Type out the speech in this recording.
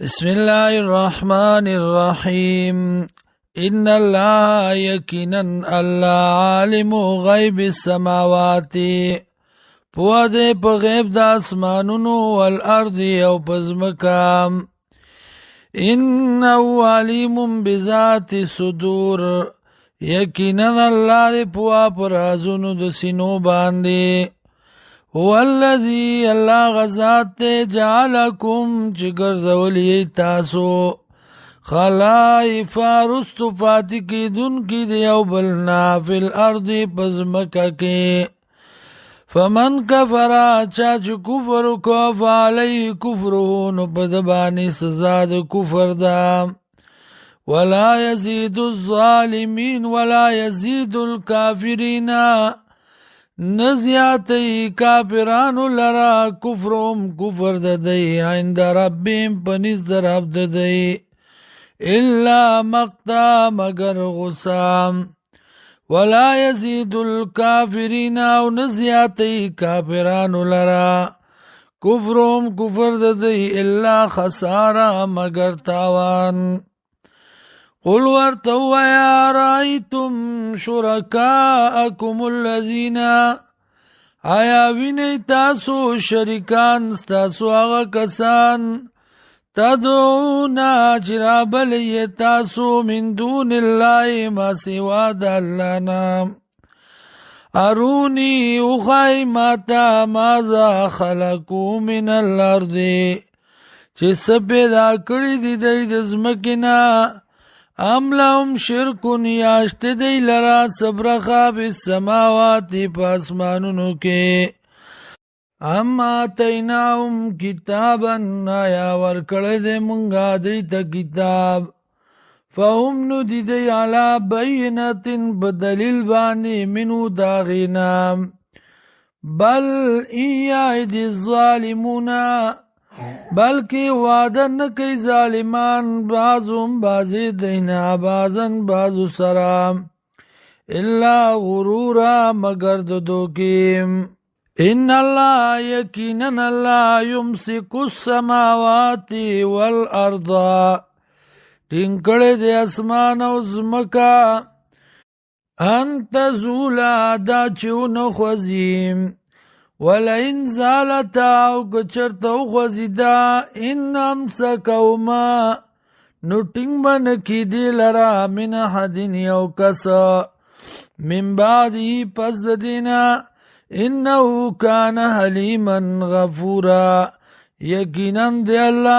بسم الله الرحمن الرحيم إن الله يقينا الله عالم غيب السماوات پوه دې په غیب د اسمانونو والارض او پزمکا انه علیم بذات صدور یقینا الله دې پوه پر رازونو د سینو باندې هو الذي الله غزات جعلكم جگر زولی تاسو خلائف رستو فاتی کی دن کی دیو بلنا فی الارض پزمکا کی فمن کفرا چاچ کفر کو فعلی کفرو نپدبانی سزاد کفر دا ولا یزید الظالمین ولا یزید الكافرین نزیاتی کافرانو لرا کفرهم کفر ددی عند ربیم پنیز در رب ددی الا مقتا مگر غسام ولا یزید الکافرین او نزیاتی کافرانو لرا کفرهم کفر ددی الا خسارا مگر تاوان قل ورتو یا رایتم شرکاءکم الذین آیا وینی تاسو شرکان ستاسو آغا کسان تدعونا چرابلی تاسو من دون اللہ ما سوا دا اللہ نام ارونی اخای ماتا مازا خلقو من الارض چه سپیدا کری دی دی دزمکنا ام لهم شرکن یاشت دی لرا سبرخا بالسماواتی پاسمانونو کے ام آتیناهم کتابا آیا ورکڑ دے منگا دیتا کتاب فهم نو دی دی علا بینت بدلیل بانی منو داغینا بل ایای دی الظالمونا بلکہ وعدہ نکی ظالمان بعضم بعضی دینا بعضن بعض سرام الا غرورا مگر دو کیم ان اللہ یقینا اللہ یمسک السماوات والارض ٹنکڑ دے اسمان و زمکا انت زولا دا چون خوزیم ولئن زالتا او کچرتو خوزیدا ان امسکوما نو ٹنگ بنکی دی لرا من حدین یو کسا من بعدی پس دینا انہو کان حلیما غفورا یقیناً دی اللہ